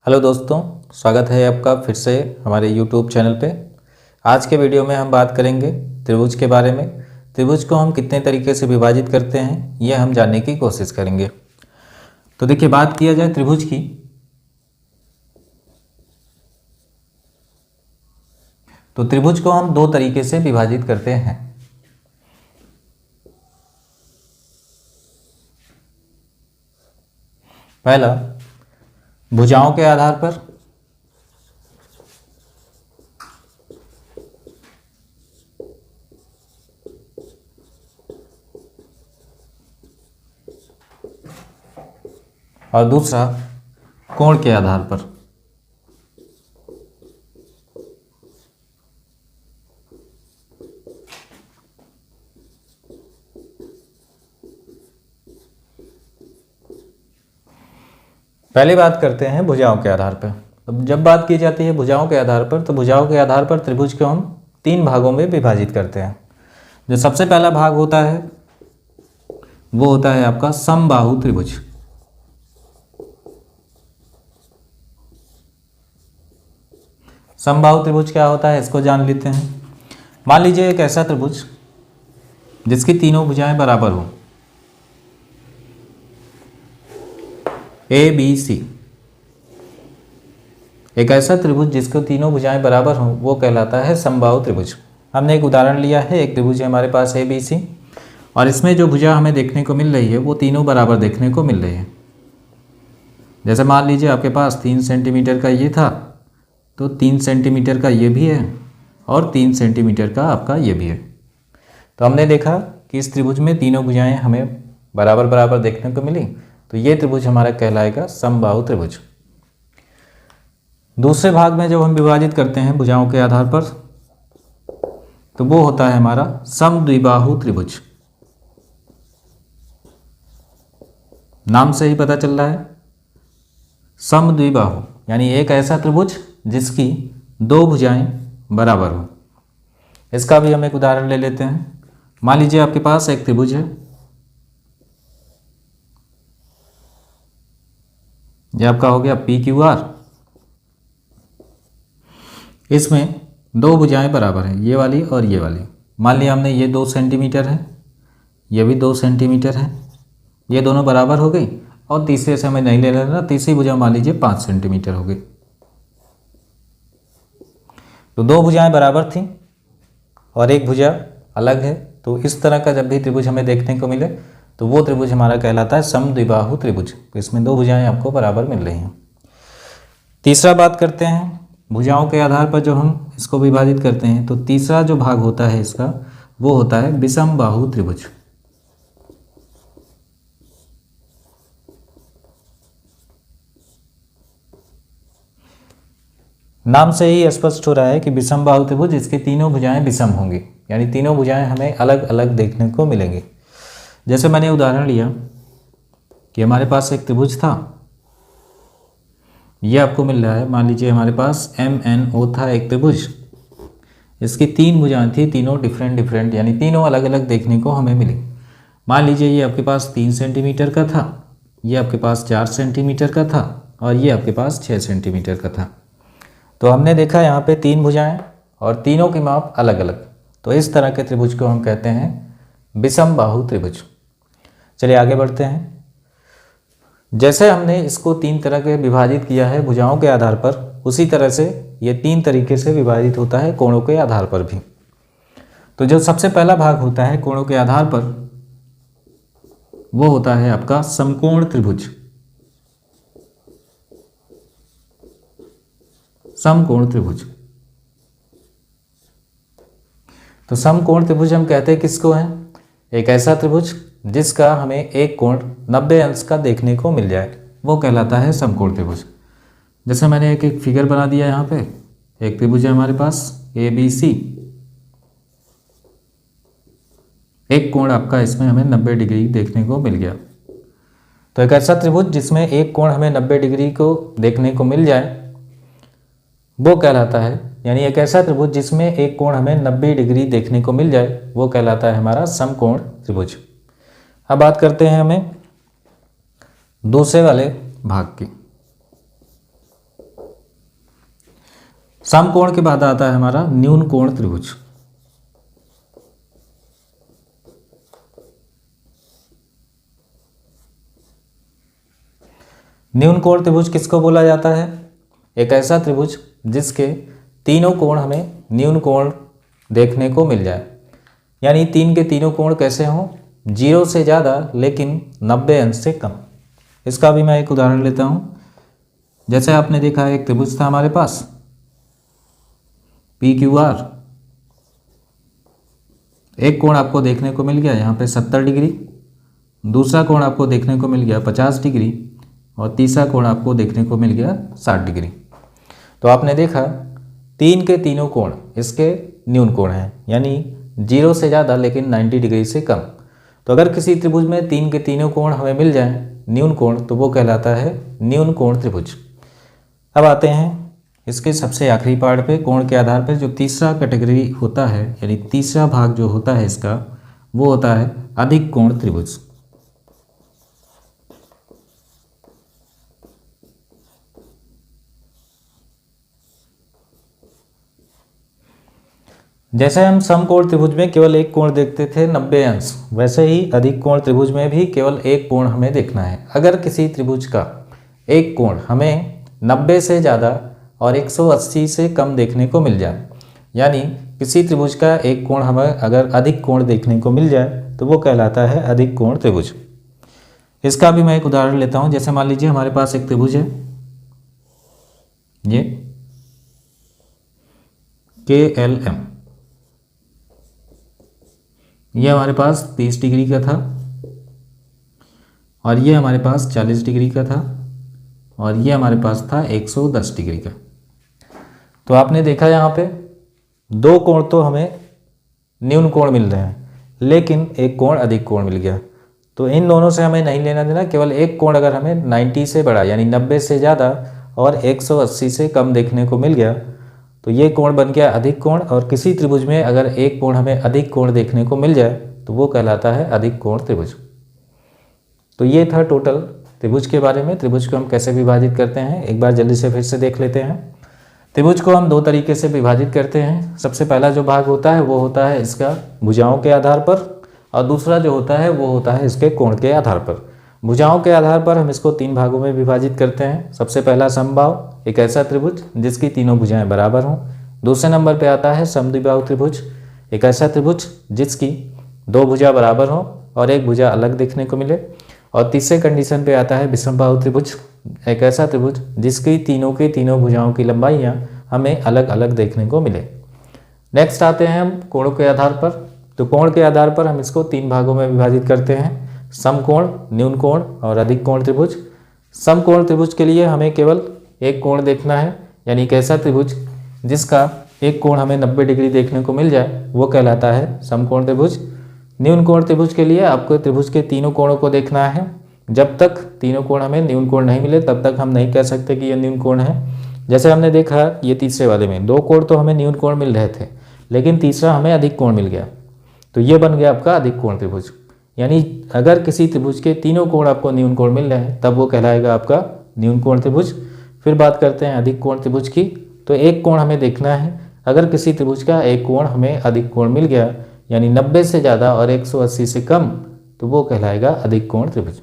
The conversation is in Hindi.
हेलो दोस्तों, स्वागत है आपका फिर से हमारे YouTube चैनल पे। आज के वीडियो में हम बात करेंगे त्रिभुज के बारे में। त्रिभुज को हम कितने तरीके से विभाजित करते हैं ये हम जानने की कोशिश करेंगे। तो देखिए, बात किया जाए त्रिभुज की, तो त्रिभुज को हम दो तरीके से विभाजित करते हैं। पहला, भुजाओं के आधार पर, और दूसरा कोण के आधार पर। पहले बात करते हैं भुजाओं के आधार पर। तो जब बात की जाती है भुजाओं के आधार पर, तो भुजाओं के आधार पर त्रिभुज को हम तीन भागों में विभाजित करते हैं। जो सबसे पहला भाग होता है वो होता है आपका समबाहु त्रिभुज। समबाहु त्रिभुज क्या होता है इसको जान लेते हैं। मान लीजिए एक ऐसा त्रिभुज जिसकी तीनों भुजाएं बराबर हो, ए बी सी। एक ऐसा त्रिभुज जिसको तीनों भुजाएं बराबर हों वो कहलाता है समबाहु त्रिभुज। हमने एक उदाहरण लिया है, एक त्रिभुज है हमारे पास ए बी सी, और इसमें जो भुजा हमें देखने को मिल रही है वो तीनों बराबर देखने को मिल रही है। जैसे मान लीजिए आपके पास 3 सेंटीमीटर का ये था, तो 3 सेंटीमीटर का ये भी है और 3 सेंटीमीटर का आपका ये भी है। तो हमने देखा कि इस त्रिभुज में तीनों भुजाएं हमें बराबर बराबर देखने को मिली, तो ये त्रिभुज हमारा कहलाएगा समबाहु त्रिभुज। दूसरे भाग में जब हम विभाजित करते हैं भुजाओं के आधार पर, तो वो होता है हमारा समद्विबाहु त्रिभुज। नाम से ही पता चल रहा है, समद्विबाहु यानी एक ऐसा त्रिभुज जिसकी दो भुजाएं बराबर हो। इसका भी हम एक उदाहरण ले लेते हैं। मान लीजिए आपके पास एक त्रिभुज है, ये आपका हो गया पी क्यू आर। इसमें दो भुजाएं बराबर हैं, ये वाली और ये वाली। मान लिया हमने ये 2 सेंटीमीटर है, ये भी 2 सेंटीमीटर है, ये दोनों बराबर हो गई। और तीसरे से हमें नहीं ले लेना, तीसरी भुजा मान लीजिए 5 सेंटीमीटर हो गई। तो दो भुजाएं बराबर थी और एक भुजा अलग है। तो इस तरह का जब भी त्रिभुज हमें देखने को मिले तो वो त्रिभुज हमारा कहलाता है समद्विबाहु त्रिभुज। इसमें दो भुजाएं आपको बराबर मिल रही हैं। तीसरा बात करते हैं भुजाओं के आधार पर जो हम इसको विभाजित करते हैं, तो तीसरा जो भाग होता है इसका वो होता है विषमबाहु त्रिभुज। नाम से ही स्पष्ट हो रहा है कि विषमबाहु त्रिभुज इसके तीनों भुजाएं विषम होंगी, यानी तीनों भुजाएं हमें अलग अलग देखने को मिलेंगी। जैसे मैंने उदाहरण लिया कि हमारे पास एक त्रिभुज था, ये आपको मिल रहा है। मान लीजिए हमारे पास MNO था एक त्रिभुज, इसकी तीन भुजाएं थी, तीनों डिफरेंट यानी तीनों अलग अलग देखने को हमें मिली। मान लीजिए ये आपके पास 3 सेंटीमीटर का था, ये आपके पास 4 सेंटीमीटर का था और ये आपके पास 6 सेंटीमीटर का था। तो हमने देखा यहाँ पे तीन भुजाएं और तीनों की माप अलग अलग। तो इस तरह के त्रिभुज को हम कहते हैं विषमबाहु त्रिभुज। चलिए आगे बढ़ते हैं। जैसे हमने इसको तीन तरह के विभाजित किया है भुजाओं के आधार पर, उसी तरह से ये तीन तरीके से विभाजित होता है कोणों के आधार पर भी। तो जो सबसे पहला भाग होता है कोणों के आधार पर वो होता है आपका समकोण त्रिभुज। समकोण त्रिभुज। तो समकोण त्रिभुज हम कहते हैं किसको है? एक ऐसा त्रिभुज जिसका हमें एक कोण 90 अंश का देखने को मिल जाए, वो कहलाता है समकोण त्रिभुज। जैसे मैंने एक फिगर बना दिया यहाँ पे, एक त्रिभुज है हमारे पास ABC, एक कोण आपका इसमें हमें 90 डिग्री देखने को मिल गया। तो एक ऐसा त्रिभुज जिसमें एक कोण हमें 90 डिग्री को देखने को मिल जाए वो कहलाता है, यानी एक ऐसा त्रिभुज जिसमें एक कोण हमें 90 डिग्री देखने को मिल जाए वो कहलाता है हमारा समकोण त्रिभुज। अब बात करते हैं हमें दूसरे वाले भाग की। समकोण के बाद आता है हमारा न्यून कोण त्रिभुज। न्यून कोण त्रिभुज किसको बोला जाता है? एक ऐसा त्रिभुज जिसके तीनों कोण हमें न्यून कोण देखने को मिल जाए, यानी तीन के तीनों कोण कैसे हों? 0 से ज़्यादा लेकिन 90 अंश से कम। इसका भी मैं एक उदाहरण लेता हूँ। जैसे आपने देखा एक त्रिभुज था हमारे पास PQR, एक कोण आपको देखने को मिल गया यहाँ पे 70 डिग्री, दूसरा कोण आपको देखने को मिल गया 50 डिग्री और तीसरा कोण आपको देखने को मिल गया 60 डिग्री। तो आपने देखा तीन के तीनों कोण इसके न्यून कोण हैं, यानी 0 से ज़्यादा लेकिन 90 डिग्री से कम। तो अगर किसी त्रिभुज में तीन के तीनों कोण हमें मिल जाएं न्यून कोण, तो वो कहलाता है न्यून कोण त्रिभुज। अब आते हैं इसके सबसे आखिरी पार्ट पे, कोण के आधार पर जो तीसरा कैटेगरी होता है, यानी तीसरा भाग जो होता है इसका, वो होता है अधिक कोण त्रिभुज। जैसे हम समकोण त्रिभुज में केवल एक कोण देखते थे 90 अंश, वैसे ही अधिक कोण त्रिभुज में भी केवल एक कोण हमें देखना है। अगर किसी त्रिभुज का एक कोण हमें 90 से ज़्यादा और 180 से कम देखने को मिल जाए, यानी किसी त्रिभुज का एक कोण हमें अगर अधिक कोण देखने को मिल जाए, तो वो कहलाता है अधिक कोण त्रिभुज। इसका भी मैं एक उदाहरण लेता हूँ। जैसे मान लीजिए हमारे पास एक त्रिभुज है, ये KLM, ये हमारे पास 30 डिग्री का था और ये हमारे पास 40 डिग्री का था और ये हमारे पास था 110 डिग्री का। तो आपने देखा यहाँ पे दो कोण तो हमें न्यून कोण मिल रहे हैं, लेकिन एक कोण अधिक कोण मिल गया। तो इन दोनों से हमें नहीं लेना देना, केवल एक कोण अगर हमें 90 से बड़ा यानी 90 से ज़्यादा और 180 से कम देखने को मिल गया, तो ये कोण बन गया अधिक कोण। और किसी त्रिभुज में अगर एक कोण हमें अधिक कोण देखने को मिल जाए, तो वो कहलाता है अधिक कोण त्रिभुज। तो ये था टोटल त्रिभुज के बारे में। त्रिभुज को हम कैसे विभाजित करते हैं एक बार जल्दी से फिर से देख लेते हैं। त्रिभुज को हम दो तरीके से विभाजित करते हैं। सबसे पहला जो भाग होता है वो होता है इसका भुजाओं के आधार पर, और दूसरा जो होता है वो होता है इसके कोण के आधार पर। भुजाओं के आधार पर हम इसको तीन भागों में विभाजित करते हैं। सबसे पहला समबाहु, एक ऐसा त्रिभुज जिसकी तीनों भुजाएं बराबर हों। दूसरे नंबर पे आता है समद्विबाहु त्रिभुज, एक ऐसा त्रिभुज जिसकी दो भुजा बराबर हों और एक भुजा अलग देखने को मिले। और तीसरे कंडीशन पे आता है विषमबाहु त्रिभुज, एक ऐसा त्रिभुज जिसकी तीनों की तीनों भुजाओं की लंबाइयाँ हमें अलग अलग देखने को मिले। नेक्स्ट आते हैं हम कोणों के आधार पर। तो कोण के आधार पर हम इसको तीन भागों में विभाजित करते हैं, समकोण, न्यून कोण और अधिक कोण त्रिभुज। समकोण त्रिभुज के लिए हमें केवल एक कोण देखना है, यानी एक ऐसा त्रिभुज जिसका एक कोण हमें 90 डिग्री देखने को मिल जाए, वो कहलाता है समकोण त्रिभुज। न्यून कोण त्रिभुज के लिए आपको त्रिभुज के तीनों कोणों को देखना है। जब तक तीनों कोण हमें न्यून कोण नहीं मिले तब तक हम नहीं कह सकते कि यह न्यून कोण है। जैसे हमने देखा ये तीसरे वाले में दो कोण तो हमें न्यून कोण मिल रहे थे, लेकिन तीसरा हमें अधिक कोण मिल गया, तो ये बन गया आपका अधिक कोण त्रिभुज। यानी अगर किसी त्रिभुज के तीनों कोण आपको न्यून कोण मिल रहे हैं तब वो कहलाएगा आपका न्यून कोण त्रिभुज। फिर बात करते हैं अधिक कोण त्रिभुज की। तो एक कोण हमें देखना है, अगर किसी त्रिभुज का एक कोण हमें अधिक कोण मिल गया यानी 90 से ज़्यादा और 180 से कम, तो वो कहलाएगा अधिक कोण त्रिभुज।